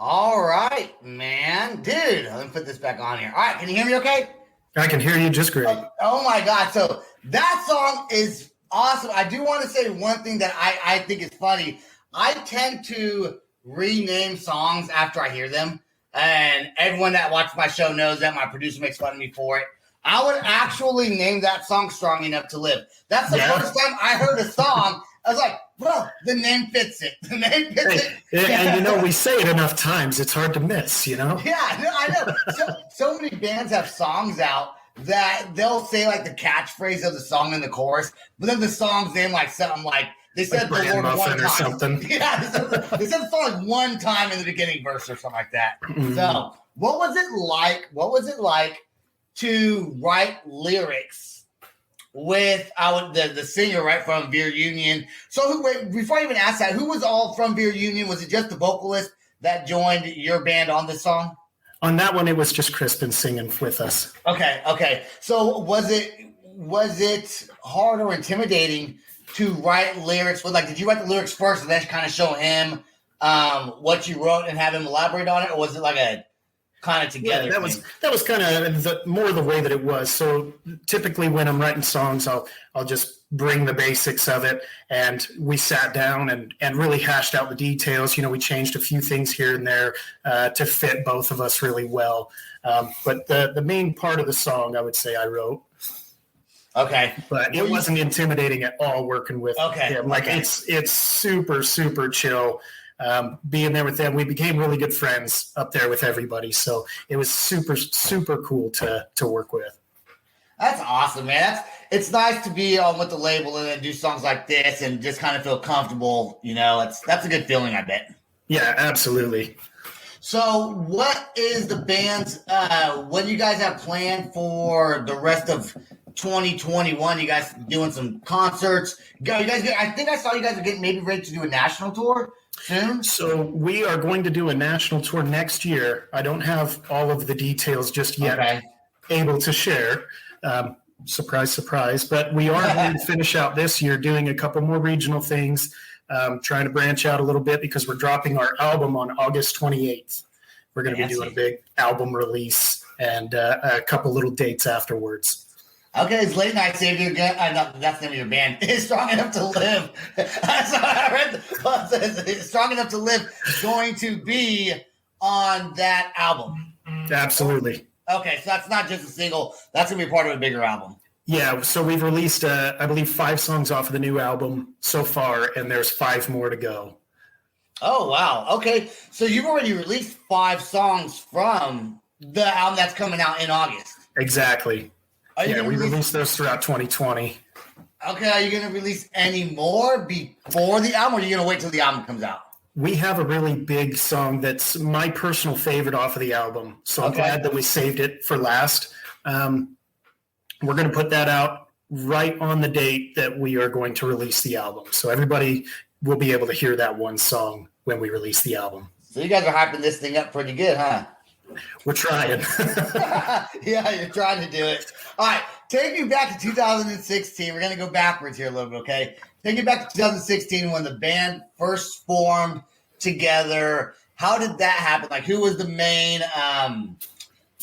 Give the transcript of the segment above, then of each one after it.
All right, man. Dude, let me put this back on here. All right, can you hear me okay? I can hear you just great. Oh my God. So that song is awesome. I do want to say one thing that I think is funny. I tend to rename songs after I hear them. And everyone that watches my show knows that. My producer makes fun of me for it. I would actually name that song Strong Enough to Live. That's the first time I heard a song. I was like, bro, the name fits it. The name fits it. And we say it enough times, it's hard to miss, Yeah, no, I know. So many bands have songs out that they'll say like the catchphrase of the song in the chorus, but then the song's name like something like they said like the Lord one time. Or something. Yeah, they said the song like one time in the beginning verse or something like that. Mm-hmm. So what was it like? What was it like to write lyrics with the singer right from Veer Union? So wait, before I even ask that, who was all from Veer Union? Was it just the vocalist that joined your band on this song? On that one, it was just Crispin singing with us. Okay. So was it hard or intimidating to write lyrics with, like, did you write the lyrics first and then kind of show him what you wrote and have him elaborate on it, or was it like a kind of together? Yeah, that was kind of more the way that it was. So typically when I'm writing songs, I'll just bring the basics of it, and we sat down and really hashed out the details. We changed a few things here and there to fit both of us really well. But the main part of the song, I would say I wrote. Okay. But it wasn't intimidating at all working with him. Like it's super, super chill. Being there with them, we became really good friends up there with everybody. So it was super, super cool to work with. That's awesome, man. It's nice to be on with the label and then do songs like this and just kind of feel comfortable. That's a good feeling, I bet. Yeah, absolutely. So what is the band's, what do you guys have planned for the rest of 2021? You guys doing some concerts? I think I saw you guys are getting maybe ready to do a national tour soon. So we are going to do a national tour next year. I don't have all of the details just yet able to share. Surprise, surprise. But we are going to finish out this year doing a couple more regional things, trying to branch out a little bit because we're dropping our album on August 28th. We're going to be doing a big album release and a couple little dates afterwards. Okay, it's Late Night Savior again. That's the name of your band. It's Strong Enough to Live. I read Strong Enough to Live is going to be on that album. Absolutely. Okay, so that's not just a single. That's going to be part of a bigger album. Yeah, so we've released, I believe, 5 songs off of the new album so far, and there's 5 more to go. Oh, wow. Okay, so you've already released 5 songs from the album that's coming out in August. Exactly. We released those throughout 2020. Okay, are you going to release any more before the album, or are you going to wait till the album comes out? We have a really big song that's my personal favorite off of the album, so I'm glad that we saved it for last. We're going to put that out right on the date that we are going to release the album, so everybody will be able to hear that one song when we release the album. So you guys are hyping this thing up pretty good, huh? We're trying. Yeah, you're trying to do it. All right, take me back to 2016. We're going to go backwards here a little bit, okay? Take me back to 2016 when the band first formed together. How did that happen? Like, who was the main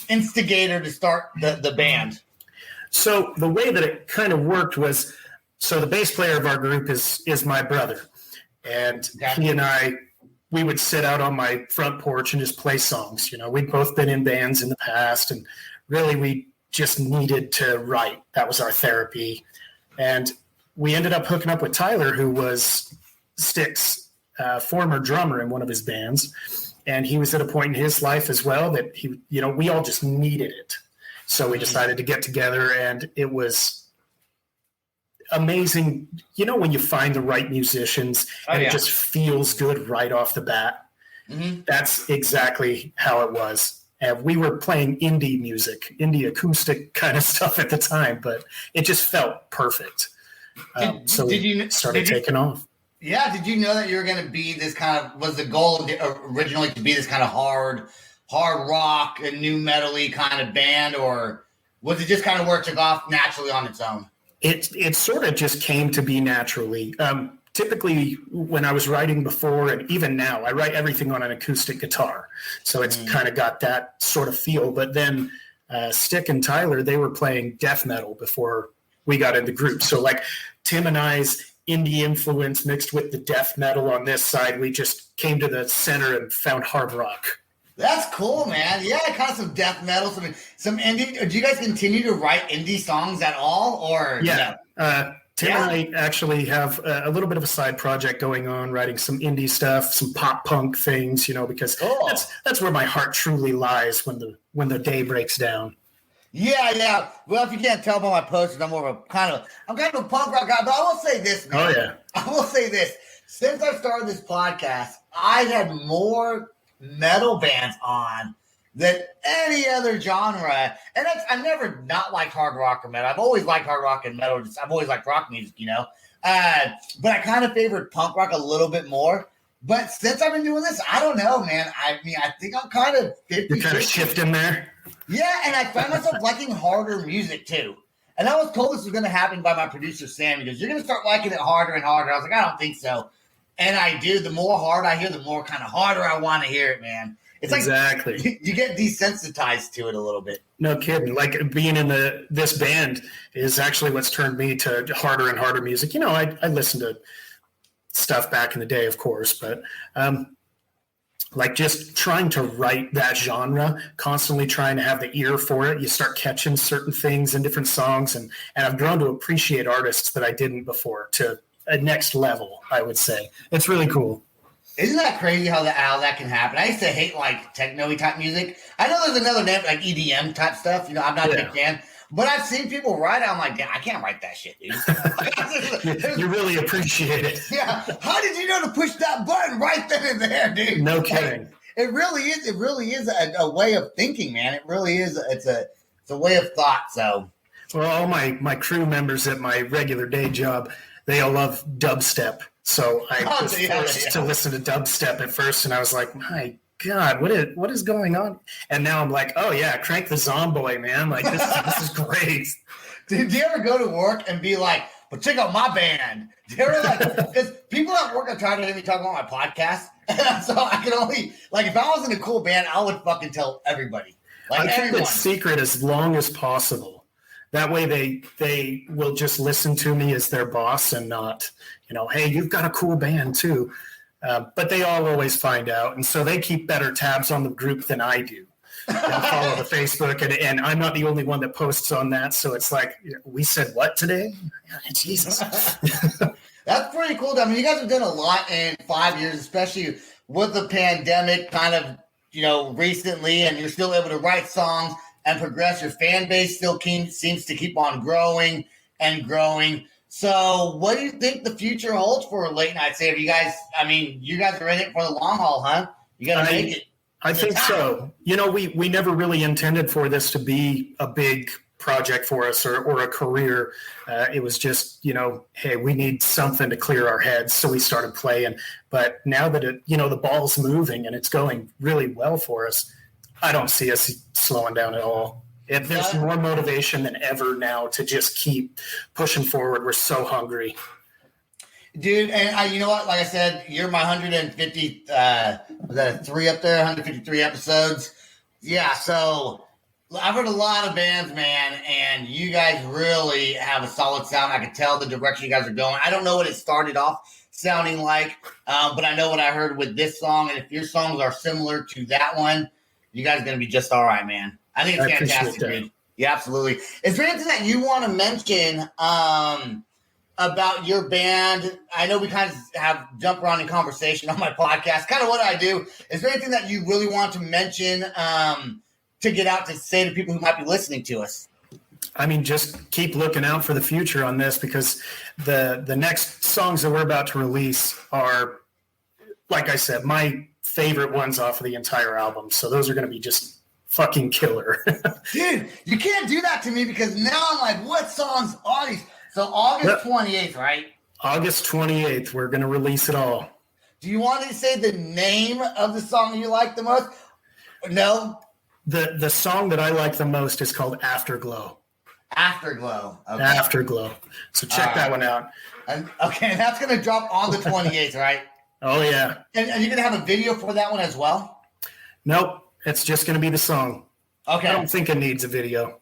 instigator to start the band? So the way that it kind of worked was, so the bass player of our group is my brother. And he and I, we would sit out on my front porch and just play songs. We'd both been in bands in the past, and really we just needed to write. That was our therapy. And we ended up hooking up with Tyler, who was Styx's former drummer in one of his bands. And he was at a point in his life as well that we all just needed it. So we decided to get together, and it was amazing. When you find the right musicians and it just feels good right off the bat. Mm-hmm. That's exactly how it was. And we were playing indie music, indie acoustic kind of stuff at the time, but it just felt perfect. So we started taking off. Yeah. Did you know that you were going to be this kind of, was the goal originally to be this kind of hard rock and new metal-y kind of band, or was it just kind of where it took off naturally on its own? It sort of just came to be naturally. typically when I was writing before and even now, I write everything on an acoustic guitar. So it's kind of got that sort of feel. But then Stick and Tyler, they were playing death metal before we got in the group. So like Tim and I's indie influence mixed with the death metal on this side, we just came to the center and found hard rock. That's cool, man. Yeah, kind of some death metal, some indie. Do you guys continue to write indie songs at all, or yeah? Tim and I actually have a little bit of a side project going on, writing some indie stuff, some pop punk things, because that's where my heart truly lies when the day breaks down. Yeah. Well, if you can't tell by my posters, I'm kind of a punk rock guy. But I will say this, man. Oh yeah. I will say this. Since I started this podcast, I had more metal bands on than any other genre. And I've never not liked hard rock or metal. I've always liked hard rock and metal. I've always liked rock music, But I kind of favored punk rock a little bit more. But since I've been doing this, I don't know, man. I mean, I think I'm kind of 50. You're kind of shifting there. Yeah, and I find myself liking harder music too. And I was told this was going to happen by my producer, Sam. He goes, "You're going to start liking it harder and harder." I was like, "I don't think so." And I do. The more hard I hear, the more kind of harder I want to hear it, man. It's exactly. Like you get desensitized to it a little bit. No kidding. Like being in this band is actually what's turned me to harder and harder music. I listened to stuff back in the day, of course, but like just trying to write that genre, constantly trying to have the ear for it. You start catching certain things in different songs, and I've grown to appreciate artists that I didn't before to a next level, I would say. It's really cool. Isn't that crazy how that can happen? I used to hate like techno-y type music. I know there's another name like EDM type stuff. I'm not a big fan. But I've seen people write it. I'm like, damn, I can't write that shit, dude. You really appreciate it. Yeah. How did you know to push that button right then and there, dude? No kidding. It really is. It really is a way of thinking, man. It really is. It's a way of thought. So, well, all my crew members at my regular day job, they all love dubstep. So I was forced to listen to dubstep at first, and I was like, my God, what is going on? And now I'm like, oh yeah, crank the Zomboy, man. Like this is great. Did you ever go to work and be like, but check out my band? Do you ever because people at work are trying to hear me talk about my podcast. So I can only if I was in a cool band, I would fucking tell everybody. I keep it secret as long as possible. That way they will just listen to me as their boss and not, hey, you've got a cool band too. But they all always find out. And so they keep better tabs on the group than I do. They'll follow the Facebook, and I'm not the only one that posts on that. So it's like, we said what today? Jesus. That's pretty cool. I mean, you guys have done a lot in 5 years, especially with the pandemic kind of, recently, and you're still able to write songs and progress. Your fan base still seems to keep on growing and growing. So what do you think the future holds for Late Night Saver? You guys are in it for the long haul, huh? You got to make it. I think so. We never really intended for this to be a big project for us or a career. It was just, hey, we need something to clear our heads. So we started playing. But now that the ball's moving and it's going really well for us, I don't see us slowing down at all. There's more motivation than ever now to just keep pushing forward. We're so hungry. Dude, and you know what? Like I said, you're my 150, was that a 3 up there? 153 episodes. Yeah, so I've heard a lot of bands, man, and you guys really have a solid sound. I can tell the direction you guys are going. I don't know what it started off sounding like, but I know what I heard with this song, and if your songs are similar to that one, you guys are going to be just all right, man. I think it's fantastic, dude. Yeah, absolutely. Is there anything that you want to mention about your band? I know we kind of have jumped around in conversation on my podcast, kind of what I do. Is there anything that you really want to mention to get out to say to people who might be listening to us? I mean, just keep looking out for the future on this, because the next songs that we're about to release are, like I said, my favorite ones off of the entire album. So those are going to be just fucking killer. Dude, you can't do that to me, because now I'm like, what songs are these? So August 28th, right? August 28th, we're going to release it all. Do you want to say the name of the song you like the most? No? The song that I like the most is called Afterglow. Afterglow. Okay. Afterglow. So check that one out. And that's going to drop on the 28th, right? Oh, yeah. And you're going to have a video for that one as well? Nope. It's just going to be the song. Okay. I don't think it needs a video.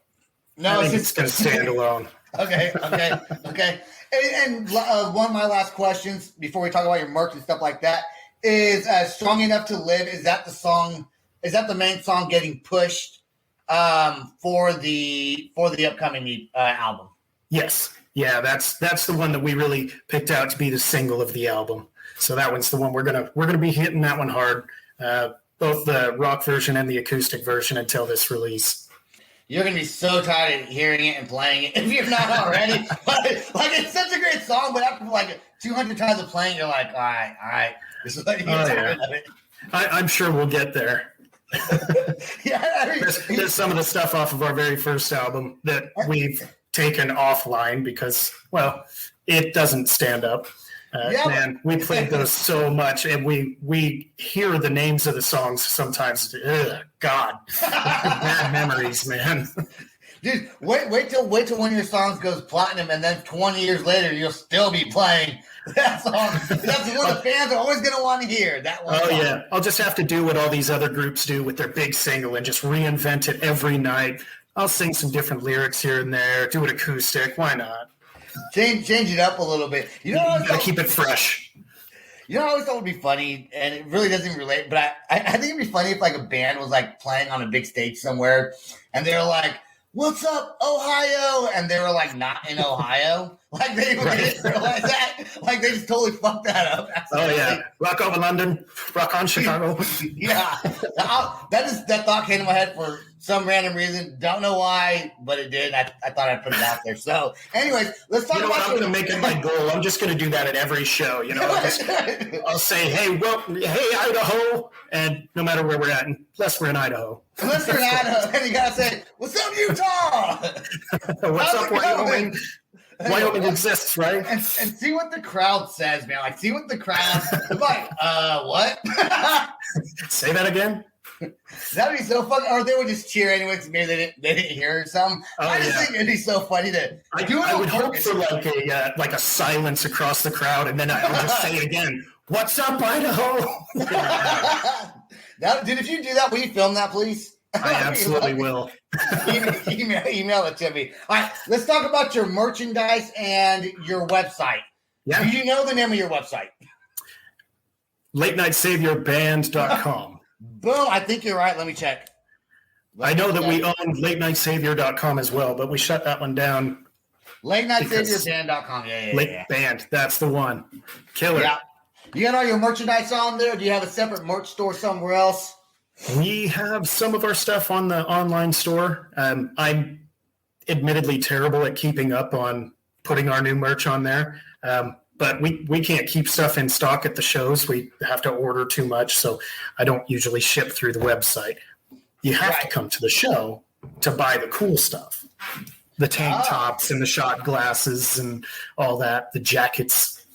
No, I think it's going to stand alone. Okay. And one of my last questions before we talk about your merch and stuff like that is Strong Enough to Live. Is that the song? Is that the main song getting pushed for the upcoming album? Yes. Yeah, that's the one that we really picked out to be the single of the album. So that one's the one we're gonna be hitting that one hard, both the rock version and the acoustic version until this release. You're gonna be so tired of hearing it and playing it if you're not already. Like it's such a great song, but after like 200 times of playing, you're like, all right, this is like you get tired of it. I'm sure we'll get there. Yeah, there's some of the stuff off of our very first album that we've taken offline because, well, it doesn't stand up. Man, we played those so much, and we hear the names of the songs sometimes. Ugh, God, bad memories, man. Dude, wait till one of your songs goes platinum, and then 20 years later, you'll still be playing that song. That's what the fans are always going to want to hear. That one. Oh song. Yeah, I'll just have to do what all these other groups do with their big single and just reinvent it every night. I'll sing some different lyrics here and there, do it acoustic. Why not? Change it up a little bit. You gotta keep it fresh. You know, I always thought would be funny, and it really doesn't relate, but I think it'd be funny if like a band was like playing on a big stage somewhere, and they're like, "What's up, Ohio?" and they were like not in Ohio. Like they didn't realize that. Like they just totally fucked that up. Absolutely. Oh yeah, rock over London, rock on Chicago. Yeah, that thought came to my head for some random reason. Don't know why, but it did. I thought I'd put it out there. So, anyways, let's talk about. I'm going to make it my goal. I'm just going to do that at every show. You know, I'll say, "Hey, Idaho," and no matter where we're at, unless we're in Idaho. Unless you're in Idaho, then you gotta say, "What's up, Utah?" What's up, Wyoming? Wyoming exists, right? And see what the crowd says, man. Like, see what the crowd like. What? Say that again. That'd be so fun. Or they would just cheer anyway because maybe they didn't hear or something. I just think it'd be so funny to do it. I would hope for like a silence across the crowd, and then I'll just say it again. What's up, Idaho? Dude, if you do that, will you film that, please? I absolutely will. email it to me. All right, let's talk about your merchandise and your website. Yeah. Do you know the name of your website? LateNightSaviorBand.com. Boom, I think you're right. Let me check. I know that we own LateNightSavior.com as well, but we shut that one down. LateNightSaviorBand.com. Yeah. Band, that's the one. Killer. Yeah. You got all your merchandise on there? Do you have a separate merch store somewhere else? We have some of our stuff on the online store. I'm admittedly terrible at keeping up on putting our new merch on there. But we can't keep stuff in stock at the shows. We have to order too much, so I don't usually ship through the website. You have to come to the show to buy the cool stuff. The tank tops and the shot glasses and all that, the jackets.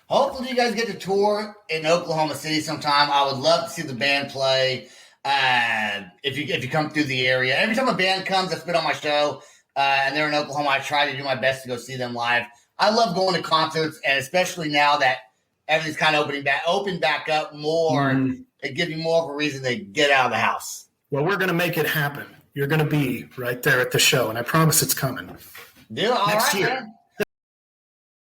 Hopefully you guys get to tour in Oklahoma City sometime. I would love to see the band play. If you come through the area. Every time a band comes that's been on my show and they're in Oklahoma, I try to do my best to go see them live. I love going to concerts, and especially now that everything's kind of open back up more, it gives you more of a reason to get out of the house. Well, we're going to make it happen. You're going to be right there at the show, and I promise it's coming. Dude, all next right, year. Man.